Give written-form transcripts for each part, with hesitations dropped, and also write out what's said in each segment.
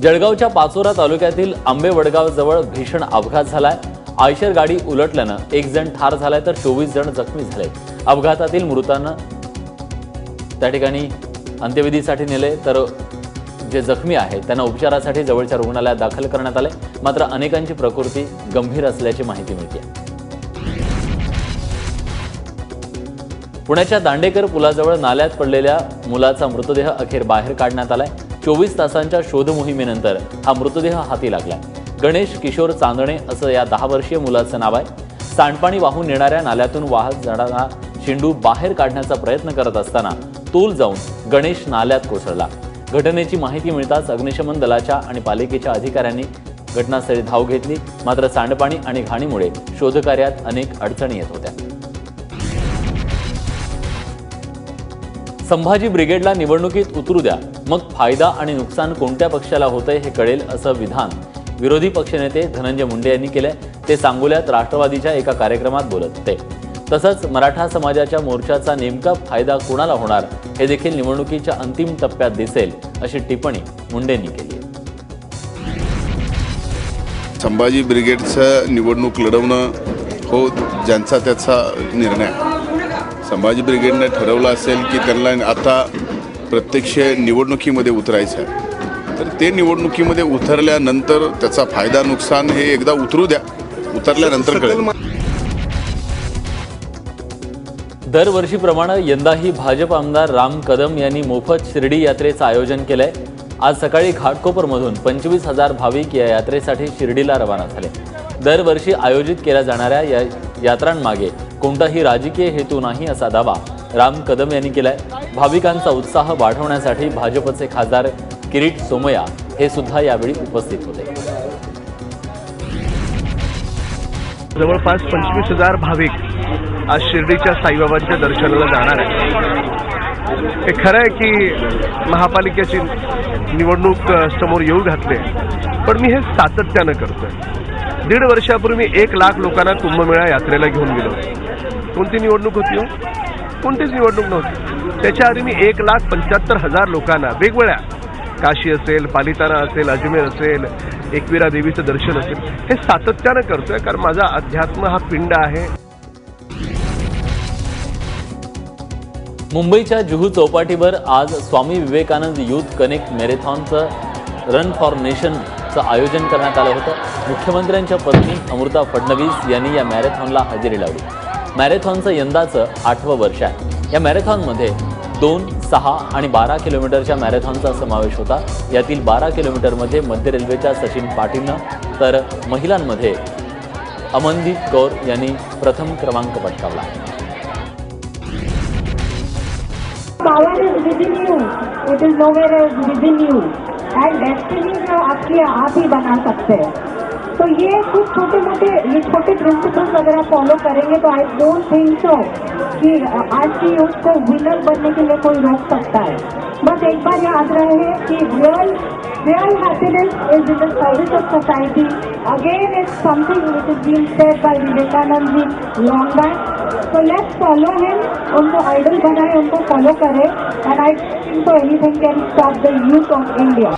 जळगावच्या पाचोरा तालुक्यातील आंबेवडगाव जवळ भीषण अपघात झालाय। आयशर गाडी उलटल्यानं एक जण ठार झालाय तर 24 जण जखमी झाले। अपघातातील मृतांना त्या ठिकाणी अंत्यविधीसाठी नेले तर जे जखमी आहेत त्यांना उपचारासाठी जवळच्या रुग्णालयात दाखल करण्यात आले। मात्र अनेकांची प्रकृती गंभीर असल्याची माहिती मिळते। पुण्याच्या दांडेकर पुलाजवळ नाल्यात पडलेल्या मुलाचा मृतदेह अखेर बाहेर काढण्यात आलाय। 24 तासांच्या शोध मोहिमेनंतर हा मृतदेह हाती लागलाय। गणेश किशोर चांदणे असं या 10 वर्षीय मुलाचं नाव आहे। सांडपाणी वाहून येणाऱ्या नाल्यातून वाहत जाणारा शेंडू बाहेर काढण्याचा प्रयत्न करत असताना तोल जाऊन गणेश नाल्यात कोसळला। घटनेची माहिती मिळताच अग्निशमन दलाच्या आणि पालिकेच्या अधिकाऱ्यांनी घटनास्थळी धाव घेतली। मात्र सांडपाणी आणि घाणीमुळे शोधकार्यात अनेक अडचणी येत होत्या। संभाजी ब्रिगेडला निवडणुकीत उतरू द्या, मग फायदा आणि नुकसान कोणत्या पक्षाला होतंय हे कळेल असं विधान विरोधी पक्षनेते धनंजय मुंडे यांनी केलंय। ते सांगोल्यात राष्ट्रवादीच्या एका कार्यक्रमात बोलत होते। तसंच मराठा समाजाच्या मोर्चाचा नेमका फायदा कोणाला होणार हे देखील निवडणुकीच्या अंतिम टप्प्यात दिसेल अशी टिप्पणी मुंडेंनी केली। संभाजी ब्रिगेडचं निवडणूक लढवणं हो ज्यांचा त्याचा निर्णय। संभाजी ब्रिगेडने ठरवलं असेल की त्यांना आता प्रत्यक्ष निवडणुकीमध्ये उतरायचं आहे, तर ते निवडणुकीमध्ये उतरल्यानंतर त्याचा फायदा नुकसान हे एकदा उतरू द्या, उतरल्यानंतर कळेल। दरवर्षीप्रमाणे यंदाही भाजप आमदार राम कदम यांनी मोफत शिर्डी यात्रेचं आयोजन केलंय। आज सकाळी घाटकोपरमधून 25,000 भाविक या यात्रेसाठी शिर्डीला रवाना झाले। दरवर्षी आयोजित केल्या जाणाऱ्या या यात्रांमागे कोणताही राजकीय हेतू नाही असा दावा राम कदम यांनी केलाय। भाविकांचा उत्साह वाढवण्यासाठी भाजपचे खासदार किरीट सोमय्या हे सुद्धा यावेळी उपस्थित होते। जवळपास 25,000 भाविक आज शिर्डीच्या साईबाबांच्या दर्शनाला जाणार आहेत। हे खरं आहे की महापालिकेची निवडणूक समोर येऊ घातली, पण मी हे सातत्यानं करतोय। 1.5 वर्षापूर्वी 1 लाख लोकांना कुंभमेळा यात्रेला घेऊन गेलो। कोणती निवडणूक होती हो? कोणतीच निवडणूक नव्हती। त्याच्या आधी मी 1,75,000 लोकांना वेगवेगळ्या काशी असेल, पालिताना असेल, अजमेर असेल, एकविरा देवीचं दर्शन असेल, हे सातत्यानं करतोय, कारण माझा अध्यात्म हा पिंड आहे। मुंबईच्या जुहू चौपाटीवर आज स्वामी विवेकानंद यूथ कनेक्ट मॅरेथॉनचं रन फॉर नेशनचं आयोजन करण्यात आलं होतं। मुख्यमंत्र्यांच्या पत्नी अमृता फडणवीस यांनी या मॅरेथॉनला हजेरी लावली। मॅरेथॉनचं यंदाचं 8वं वर्ष आहे। या मॅरेथॉनमध्ये 2, 6 आणि 12 किलोमीटरच्या मॅरेथॉनचा समावेश होता। यातील 12 किलोमीटरमध्ये मध्य रेल्वेच्या सचिन पाटीलनं तर महिलांमध्ये अमनदीप कौर यांनी प्रथम क्रमांक पटकावला। Power is within you. It is nowhere else within you. And destiny जो आपकी आप ही बना सकते हैं। तो ये कुछ छोटे प्रिंसिपल्स अगर आप फॉलो करेंगे तो आई डोंट थिंक सो कि आज की यूथ को विनर बनने के लिए कोई रोक सकता है। बस एक बार याद रहे कि real happiness is in the service of society. Again, it's something which is being said by Vivekanand ji long back. So let's follow him. उनको आइडल बनाए, उनको फॉलो करें, and I think so anything can stop the youth of India.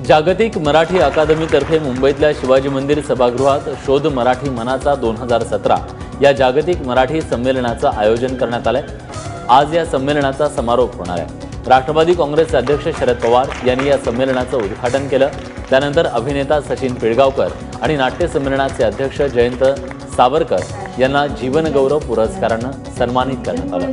जागतिक मराठी अकादमीतर्फे मुंबईतल्या शिवाजी मंदिर सभागृहात शोध मराठी मनाचा 2017 या जागतिक मराठी संमेलनाचं आयोजन करण्यात आलंय। आज या संमेलनाचा समारोप होणार आहे। राष्ट्रवादी काँग्रेसचे अध्यक्ष शरद पवार यांनी या संमेलनाचं उद्घाटन केलं। त्यानंतर अभिनेता सचिन पिळगावकर आणि नाट्य संमेलनाचे अध्यक्ष जयंत सावरकर यांना जीवनगौरव पुरस्कारानं सन्मानित करण्यात आलं।